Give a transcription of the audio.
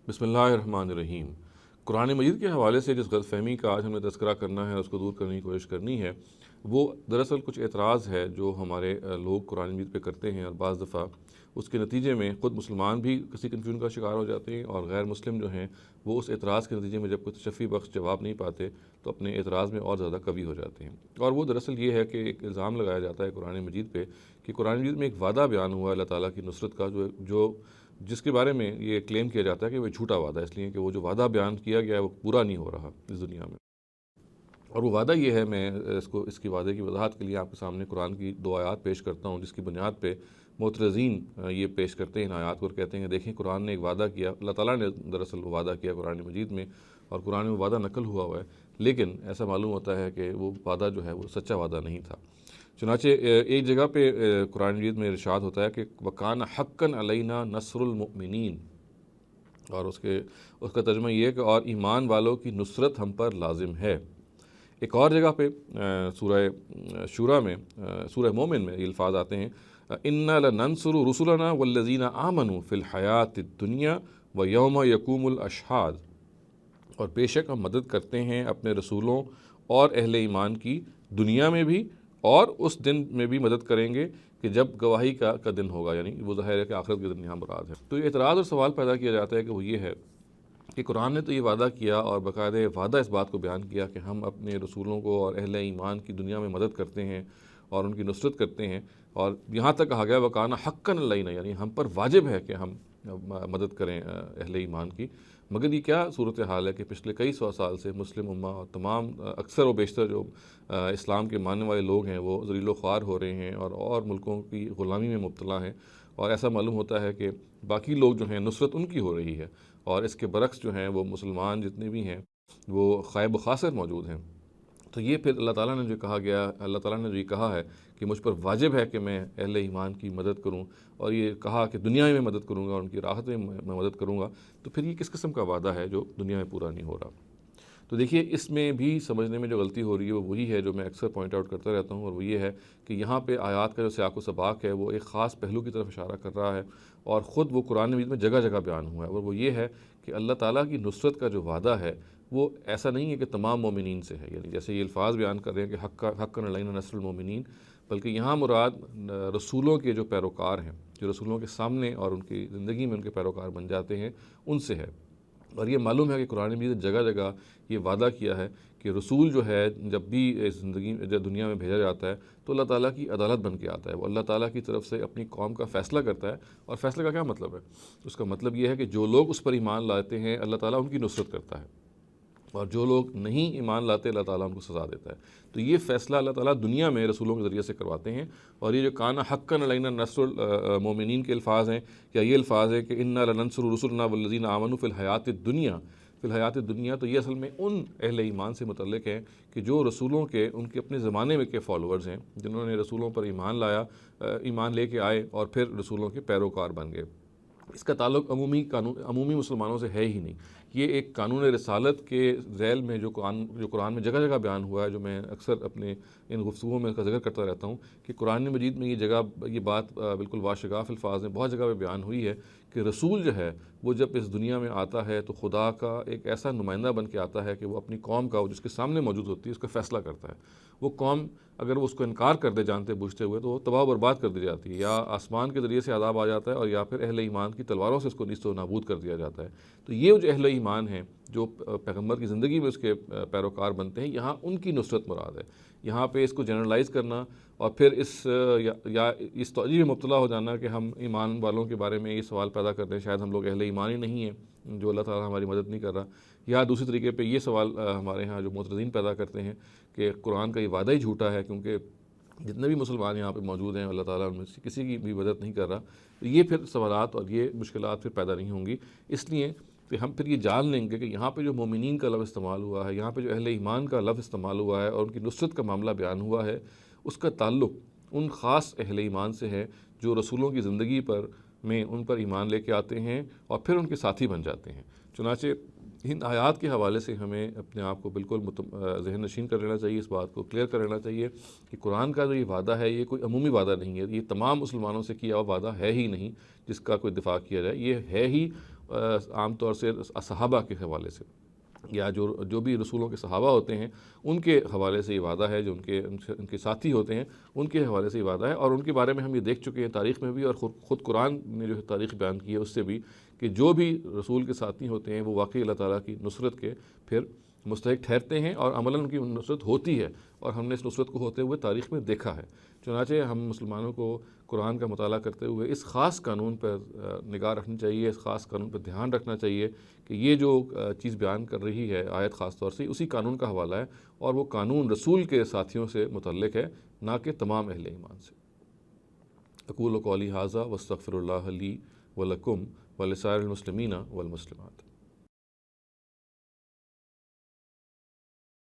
بسم اللہ الرحمن الرحیم۔ قرآن مجید کے حوالے سے جس غلط فہمی کا آج ہمیں تذکرہ کرنا ہے، اس کو دور کرنے کی کوشش کرنی ہے، وہ دراصل کچھ اعتراض ہے جو ہمارے لوگ قرآن مجید پہ کرتے ہیں، اور بعض دفعہ اس کے نتیجے میں خود مسلمان بھی کسی کنفیوژن کا شکار ہو جاتے ہیں، اور غیر مسلم جو ہیں وہ اس اعتراض کے نتیجے میں جب کوئی تشفی بخش جواب نہیں پاتے تو اپنے اعتراض میں اور زیادہ قوی ہو جاتے ہیں۔ اور وہ دراصل یہ ہے کہ ایک الزام لگایا جاتا ہے قرآن مجید پہ کہ قرآن مجید میں ایک وعدہ بیان ہوا ہے اللہ تعالیٰ کی نصرت کا، جس کے بارے میں یہ کلیم کیا جاتا ہے کہ وہ جھوٹا وعدہ ہے، اس لیے کہ وہ جو وعدہ بیان کیا گیا ہے وہ پورا نہیں ہو رہا اس دنیا میں۔ اور وہ وعدہ یہ ہے، میں اس کی وعدے کی وضاحت کے لیے آپ کے سامنے قرآن کی 2 آیات پیش کرتا ہوں، جس کی بنیاد پہ معترضین یہ پیش کرتے ہیں ان آیات کو اور کہتے ہیں کہ دیکھیں قرآن نے ایک وعدہ کیا، اللہ تعالیٰ نے دراصل وہ وعدہ کیا قرآن مجید میں، اور قرآن میں وعدہ نقل ہوا ہے، لیکن ایسا معلوم ہوتا ہے کہ وہ وعدہ جو ہے وہ سچا وعدہ نہیں تھا۔ چنانچہ ایک جگہ پہ قرآن مجید میں ارشاد ہوتا ہے کہ وَكَانَ حَقًّا عَلَيْنَا نَصْرُ الْمُؤْمِنِينَ، اور اس کا ترجمہ یہ ہے کہ اور ایمان والوں کی نصرت ہم پر لازم ہے۔ ایک اور جگہ پہ سورہ شورى میں، سورہ مومن میں یہ الفاظ آتے ہیں اِنَّا لَنَنصُرُ رُسُلَنَا وَالَّذِينَ آمَنُوا فِي الْحَيَاةِ الدُّنْيَا وَيَوْمَ يَقُومُ الْأَشْهَادُ، اور بے شک ہم مدد کرتے ہیں اپنے رسولوں اور اہل ایمان کی دنیا میں بھی، اور اس دن میں بھی مدد کریں گے کہ جب گواہی کا دن ہوگا، یعنی وہ ظاہر ہے کہ آخرت کے دن یہاں مراد ہے۔ تو یہ اعتراض اور سوال پیدا کیا جاتا ہے کہ وہ یہ ہے کہ قرآن نے تو یہ وعدہ کیا اور باقاعدہ وعدہ اس بات کو بیان کیا کہ ہم اپنے رسولوں کو اور اہل ایمان کی دنیا میں مدد کرتے ہیں اور ان کی نصرت کرتے ہیں، اور یہاں تک کہا گیا وَكَانَ حَقًّا عَلَيْنَا، یعنی ہم پر واجب ہے کہ ہم مدد کریں اہل ایمان کی۔ مگر یہ کیا صورتحال ہے کہ پچھلے کئی 100 سال سے مسلم امہ اور تمام اکثر و بیشتر جو اسلام کے ماننے والے لوگ ہیں وہ ذلیل و خوار ہو رہے ہیں اور ملکوں کی غلامی میں مبتلا ہیں، اور ایسا معلوم ہوتا ہے کہ باقی لوگ جو ہیں نصرت ان کی ہو رہی ہے، اور اس کے برعکس جو ہیں وہ مسلمان جتنے بھی ہیں وہ خائب و خاسر موجود ہیں۔ تو یہ پھر اللہ تعالیٰ نے جو کہا گیا، اللہ تعالیٰ نے جو یہ کہا ہے کہ مجھ پر واجب ہے کہ میں اہل ایمان کی مدد کروں، اور یہ کہا کہ دنیا میں مدد کروں گا اور ان کی راحت میں میں مدد کروں گا، تو پھر یہ کس قسم کا وعدہ ہے جو دنیا میں پورا نہیں ہو رہا؟ تو دیکھیے اس میں بھی سمجھنے میں جو غلطی ہو رہی ہے وہ وہی ہے جو میں اکثر پوائنٹ آؤٹ کرتا رہتا ہوں، اور وہ یہ ہے کہ یہاں پہ آیات کا جو سیاق و سباق ہے وہ ایک خاص پہلو کی طرف اشارہ کر رہا ہے، اور خود وہ قرآن مجید میں جگہ جگہ بیان ہوا ہے، اور وہ یہ ہے کہ اللہ تعالیٰ کی نصرت کا جو وعدہ ہے وہ ایسا نہیں ہے کہ تمام مومنین سے ہے، یعنی جیسے یہ الفاظ بیان کر رہے ہیں کہ حقاً علینا نصر المومنین، بلکہ یہاں مراد رسولوں کے جو پیروکار ہیں، جو رسولوں کے سامنے اور ان کی زندگی میں ان کے پیروکار بن جاتے ہیں، ان سے ہے۔ اور یہ معلوم ہے کہ قرآن مجید نے جگہ جگہ یہ وعدہ کیا ہے کہ رسول جو ہے جب بھی جب دنیا میں بھیجا جاتا ہے تو اللہ تعالیٰ کی عدالت بن کے آتا ہے، وہ اللہ تعالیٰ کی طرف سے اپنی قوم کا فیصلہ کرتا ہے، اور فیصلے کا کیا مطلب ہے؟ اس کا مطلب یہ ہے کہ جو لوگ اس پر ایمان لاتے ہیں اللہ تعالیٰ ان کی نصرت کرتا ہے، اور جو لوگ نہیں ایمان لاتے اللہ تعالیٰ ان کو سزا دیتا ہے۔ تو یہ فیصلہ اللہ تعالیٰ دنیا میں رسولوں کے ذریعے سے کرواتے ہیں، اور یہ جو کانا حقاً علینا نصر المومنین کے الفاظ ہیں، یا یہ الفاظ ہے کہ انا لننصر رسلنا والذین آمنوا فی الحیات الدنیا، فی الحیات الدنیا، تو یہ اصل میں ان اہل ایمان سے متعلق ہے کہ جو رسولوں کے ان کے اپنے زمانے میں کے فالوورز ہیں، جنہوں نے رسولوں پر ایمان لے کے آئے اور پھر رسولوں کے پیروکار بن گئے۔ اس کا تعلق عمومی مسلمانوں سے ہے ہی نہیں، یہ ایک قانون رسالت کے ذیل میں جو قرآن میں جگہ جگہ بیان ہوا ہے، جو میں اکثر اپنے ان گفتگوؤں میں اس کا ذکر کرتا رہتا ہوں کہ قرآن مجید میں یہ بات بالکل واشگاف الفاظ میں بہت جگہ پہ بیان ہوئی ہے کہ رسول جو ہے وہ جب اس دنیا میں آتا ہے تو خدا کا ایک ایسا نمائندہ بن کے آتا ہے کہ وہ اپنی قوم کا جس کے سامنے موجود ہوتی ہے اس کا فیصلہ کرتا ہے۔ وہ قوم اگر وہ اس کو انکار کر دے جانتے بوجھتے ہوئے تو وہ تباہ و برباد کر دی جاتی ہے، یا آسمان کے ذریعے سے عذاب آ جاتا ہے، اور یا پھر اہل ایمان کی تلواروں سے اس کو نیست و نابود کر دیا جاتا ہے۔ تو یہ جو اہل ایمان ہیں جو پیغمبر کی زندگی میں اس کے پیروکار بنتے ہیں، یہاں ان کی نصرت مراد ہے۔ یہاں پہ اس کو جنرلائز کرنا اور پھر اس توجیہ میں مبتلا ہو جانا کہ ہم ایمان والوں کے بارے میں یہ سوال پیدا کرتے ہیں شاید ہم لوگ اہل ایمان ہی نہیں ہیں جو اللہ تعالیٰ ہماری مدد نہیں کر رہا، یا دوسری طریقے پہ یہ سوال ہمارے ہاں جو معترضین پیدا کرتے ہیں کہ قرآن کا یہ وعدہ ہی جھوٹا ہے کیونکہ جتنے بھی مسلمان یہاں پہ موجود ہیں اللہ تعالیٰ ان میں سے کسی کی بھی مدد نہیں کر رہا۔ تو یہ پھر سوالات اور یہ مشکلات پھر پیدا نہیں ہوں گی، اس لیے کہ ہم پھر یہ جان لیں گے کہ یہاں پہ جو مومنین کا لفظ استعمال ہوا ہے، یہاں پہ جو اہل ایمان کا لفظ استعمال ہوا ہے اور ان کی نصرت کا معاملہ بیان ہوا ہے، اس کا تعلق ان خاص اہل ایمان سے ہے جو رسولوں کی زندگی میں ان پر ایمان لے کے آتے ہیں اور پھر ان کے ساتھی بن جاتے ہیں۔ چنانچہ ان آیات کے حوالے سے ہمیں اپنے آپ کو بالکل ذہن نشین کر لینا چاہیے، اس بات کو کلیئر کر لینا چاہیے کہ قرآن کا جو یہ وعدہ ہے یہ کوئی عمومی وعدہ نہیں ہے، یہ تمام مسلمانوں سے کیا ہوا وعدہ ہے ہی نہیں جس کا کوئی دفاع کیا جائے، یہ ہے ہی عام طور سے صحابہ کے حوالے سے یا جو بھی رسولوں کے صحابہ ہوتے ہیں ان کے حوالے سے یہ وعدہ ہے، جو ان کے ساتھی ہوتے ہیں ان کے حوالے سے یہ وعدہ ہے، اور ان کے بارے میں ہم یہ دیکھ چکے ہیں تاریخ میں بھی، اور خود قرآن نے جو ہے تاریخ بیان کی ہے اس سے بھی، کہ جو بھی رسول کے ساتھی ہوتے ہیں وہ واقعی اللہ تعالیٰ کی نصرت کے پھر مستحق ٹھہرتے ہیں، اور عملاً ان کی نصرت ہوتی ہے، اور ہم نے اس نصرت کو ہوتے ہوئے تاریخ میں دیکھا ہے۔ چنانچہ ہم مسلمانوں کو قرآن کا مطالعہ کرتے ہوئے اس خاص قانون پر نگاہ رکھنی چاہیے، اس خاص قانون پر دھیان رکھنا چاہیے کہ یہ جو چیز بیان کر رہی ہے آیت خاص طور سے اسی قانون کا حوالہ ہے، اور وہ قانون رسول کے ساتھیوں سے متعلق ہے، نہ کہ تمام اہل ایمان سے۔ اقول قولی ھذا واستغفر اللہ لی ولکم ولسائر المسلمین والمسلمات۔